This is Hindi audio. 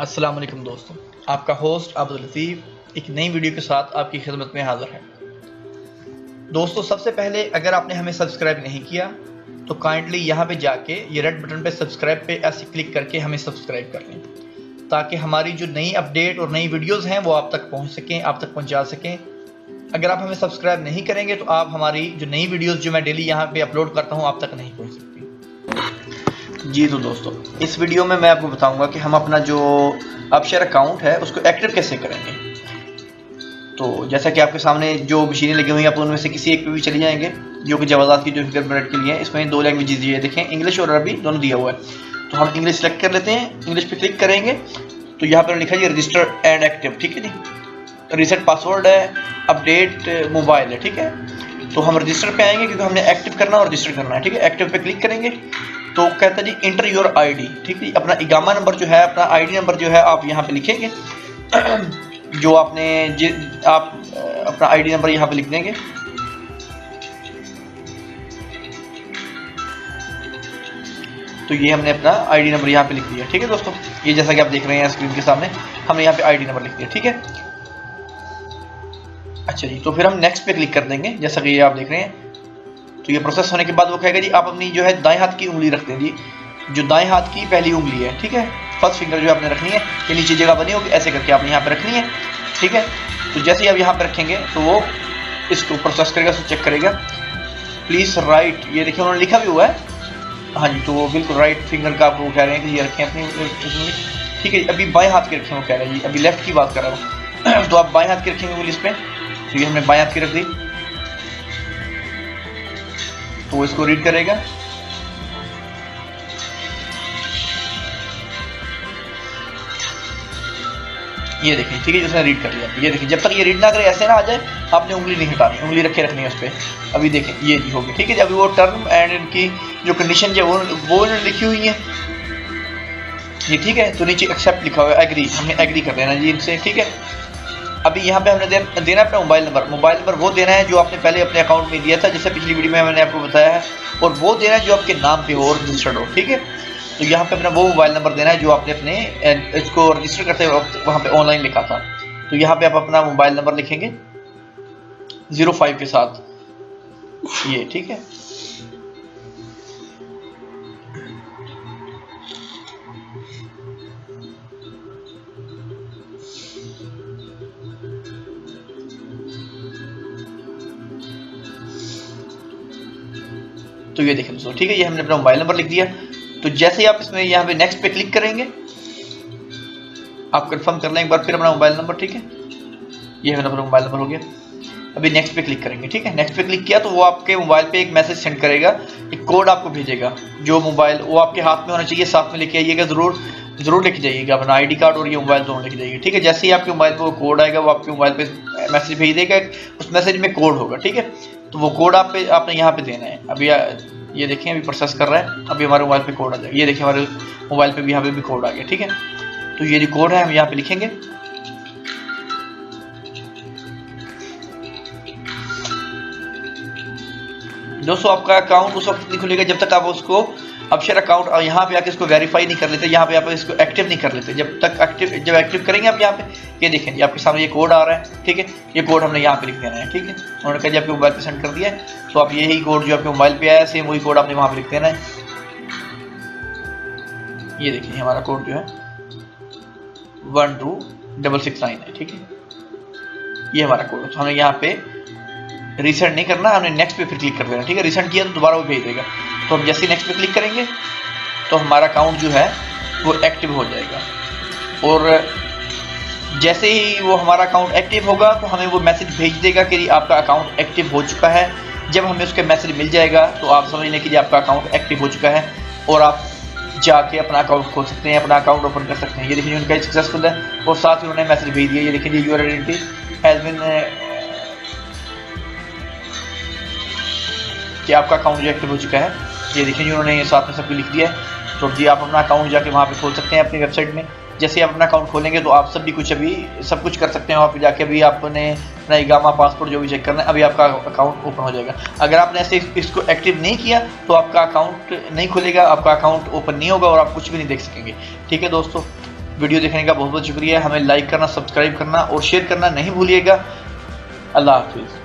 अस्सलाम वालेकुम दोस्तों, आपका होस्ट अब्दुल लतीफ़ एक नई वीडियो के साथ आपकी खिदमत में हाज़िर है। दोस्तों, सबसे पहले अगर आपने हमें सब्सक्राइब नहीं किया तो काइंडली यहाँ पे जाके ये रेड बटन पे सब्सक्राइब पे ऐसे क्लिक करके हमें सब्सक्राइब कर लें, ताकि हमारी जो नई अपडेट और नई वीडियोज़ हैं वो आप तक पहुँच सकें, आप तक पहुँचा सकें। अगर आप हमें सब्सक्राइब नहीं करेंगे तो आप हमारी जो नई वीडियोज़ जो मैं डेली यहाँ पे अपलोड करता हूँ आप तक नहीं पहुँच सकती। जी तो दोस्तों, इस वीडियो में मैं आपको बताऊंगा कि हम अपना जो अपशेयर अकाउंट है उसको एक्टिव कैसे करेंगे। तो जैसा कि आपके सामने जो मशीनें लगी हुई हैं आप उनमें से किसी एक पे भी चले जाएंगे, जो कि जवाजात की जो फिंगरप्रिंट के लिए है। इसमें दो लैंग्वेजेस ये देखें, इंग्लिश और अरबी दोनों दिया हुआ है। तो हम इंग्लिश सेलेक्ट कर लेते हैं, इंग्लिश पे क्लिक करेंगे तो यहाँ पर लिखा है रजिस्टर एंड एक्टिव, ठीक है जी। रीसेट पासवर्ड है, अपडेट मोबाइल है, ठीक है। तो हम रजिस्टर पे आएंगे क्योंकि हमने एक्टिव करना और रजिस्टर करना है, ठीक है। एक्टिव पे क्लिक करेंगे तो कहता है जी इंटर योर आईडी, ठीक है। अपना इकामा नंबर जो है, अपना आईडी नंबर जो है आप यहाँ पे लिखेंगे जो आपने आप अपना आईडी नंबर यहाँ पे लिख देंगे। तो ये हमने अपना आईडी नंबर यहाँ पे लिख दिया, ठीक है दोस्तों। ये जैसा कि आप देख रहे हैं स्क्रीन के सामने हमने यहाँ पे आईडी नंबर लिख दिया, ठीक है। अच्छा जी, तो फिर हम नेक्स्ट पे क्लिक कर देंगे जैसा कि ये आप देख रहे हैं। तो ये प्रोसेस होने के बाद वो कहेगा जी आप अपनी जो है दाएं हाथ की उंगली रख दें जी, जो दाएं हाथ की पहली उंगली है, ठीक है। फर्स्ट फिंगर जो आपने रखनी है, ये नीचे जगह बनी होगी ऐसे करके आपने यहाँ पे रखनी है, ठीक है। तो जैसे ही आप यहाँ पे रखेंगे तो वो इसको प्रोसेस करेगा, उसको चेक करेगा। प्लीज राइट, ये देखिए उन्होंने लिखा भी हुआ है, हाँ जी। तो वो बिल्कुल राइट फिंगर का आप वो कह रहे हैं कि ये रखें अपनी उंगली, ठीक है। अभी बाएं हाथ की रखें, वो कह रहे हैं जी, अभी लेफ्ट की बात कर रहा हूँ तो आप बाएं हाथ की रखेंगे उंगली इस पे। तो ये हमने बाएं हाथ की रख दी, तो इसको रीड करेगा। ये देखिए, ठीक है, उसने रीड कर लिया। ये देखिए, जब तक ये रीड ना करे ऐसे ना आ जाए आपने उंगली नहीं हटानी, उंगली रखे रखनी है उस पर। अभी देखें ये जी होगी, ठीक है। अभी वो टर्म एंड इनकी जो कंडीशन है वो इन्होंने लिखी हुई है ये, ठीक है। तो नीचे एक्सेप्ट लिखा हुआ है, एग्री, हमने एग्री कर देना जी इनसे, ठीक है। अभी यहाँ पे हमने देना अपना मोबाइल नंबर वो देना है जो आपने पहले अपने अकाउंट में दिया था, जैसे पिछली वीडियो में मैंने आपको बताया है, और वो देना है जो आपके नाम पे हो और रजिस्टर्ड हो, ठीक है। तो यहाँ पे अपना वो मोबाइल नंबर देना है जो आपने अपने इसको रजिस्टर करते वक्त वहाँ पे ऑनलाइन लिखा था। तो यहाँ पे आप अपना मोबाइल नंबर लिखेंगे 05 के साथ, ये, ठीक है। तो ये देखें दोस्तों, ठीक है, ये हमने अपना मोबाइल नंबर लिख दिया। तो जैसे ही आप इसमें यहाँ पे नेक्स्ट पे क्लिक करेंगे आप कंफर्म कर लें एक बार फिर अपना मोबाइल नंबर, ठीक है। ये हमारा अपना मोबाइल नंबर हो गया। अभी नेक्स्ट पे क्लिक करेंगे, ठीक है। नेक्स्ट पे क्लिक किया तो वो आपके मोबाइल पे एक मैसेज सेंड करेगा, एक कोड आपको भेजेगा। जो मोबाइल वो आपके हाथ में होना चाहिए, साथ में लेके आइएगा, जरूर लेके जाइएगा अपना आईडी कार्ड और ये मोबाइल दोनों लेके जाइए, ठीक है। जैसे ही आपके मोबाइल पे वो कोड आएगा वो आपके मोबाइल पे मैसेज भेज देगा, उस मैसेज में कोड होगा, ठीक है। तो वो कोड आपने यहाँ पे देना है। अभी ये देखें अभी प्रोसेस कर रहा है, अभी हमारे मोबाइल पे कोड आ जाएगा। ये देखिए हमारे मोबाइल पे भी यहाँ पे भी कोड आ गया, ठीक है। तो ये जो कोड है हम यहाँ पे लिखेंगे, दोस्तों आपका अकाउंट उस वक्त नहीं खुलेगा जब तक आप उसको अपशेयर अकाउंट और यहाँ पे आके इसको वेरीफाई नहीं कर लेते, यहाँ पे आप इसको एक्टिव नहीं कर लेते। जब एक्टिव करेंगे आप यहाँ पे, ये देखें ये आपके सामने ये कोड आ रहा है, ठीक है। ये कोड हमने यहाँ पे लिख देना है, ठीक है। उन्होंने कहा जी आपके मोबाइल पे सेंड कर दिया है, तो आप यही कोड जो आपके मोबाइल पे आया सेम वही कोड आपने वहाँ पे लिख देना है। ये देखिए हमारा कोड जो है 12669 है, ठीक है। ये हमारा कोड, तो हमें यहाँ पे रीसेंड नहीं करना, हमने नेक्स्ट पे फिर क्लिक कर देना, ठीक है। रीसेंड किया तो दोबारा वो भेज देगा। तो हम जैसे नेक्स्ट पे क्लिक करेंगे तो हमारा अकाउंट जो है वो एक्टिव हो जाएगा, और जैसे ही वो हमारा अकाउंट एक्टिव होगा तो हमें वो मैसेज भेज देगा कि आपका अकाउंट एक्टिव हो चुका है। जब हमें उसका मैसेज मिल जाएगा तो आप समझ लें कि आपका अकाउंट एक्टिव हो चुका है और आप जाके अपना अकाउंट खोल सकते हैं, अपना अकाउंट ओपन कर सकते हैं। ये देखिए उनका सक्सेसफुल है और साथ ही उन्होंने मैसेज भेज दिया, ये देखिए यूर आइडेंटिटी हैज बीन, कि आपका अकाउंट जो एक्टिव हो चुका है। ये देखिए उन्होंने साथ में सब कुछ लिख दिया है। तो जी आप अपना अकाउंट जाके वहाँ पे खोल सकते हैं अपनी वेबसाइट में। जैसे आप अपना अकाउंट खोलेंगे तो आप सब कुछ कर सकते हैं वहाँ पे जाके। अभी आपने अपना इकामा पासपोर्ट जो भी चेक करना है, अभी आपका अकाउंट ओपन हो जाएगा। अगर आपने ऐसे इसको एक्टिव नहीं किया तो आपका अकाउंट नहीं खुलेगा, आपका अकाउंट ओपन नहीं होगा और आप कुछ भी नहीं देख सकेंगे, ठीक है दोस्तों। वीडियो देखने का बहुत बहुत शुक्रिया। हमें लाइक करना, सब्सक्राइब करना और शेयर करना नहीं भूलिएगा। अल्लाह हाफिज़।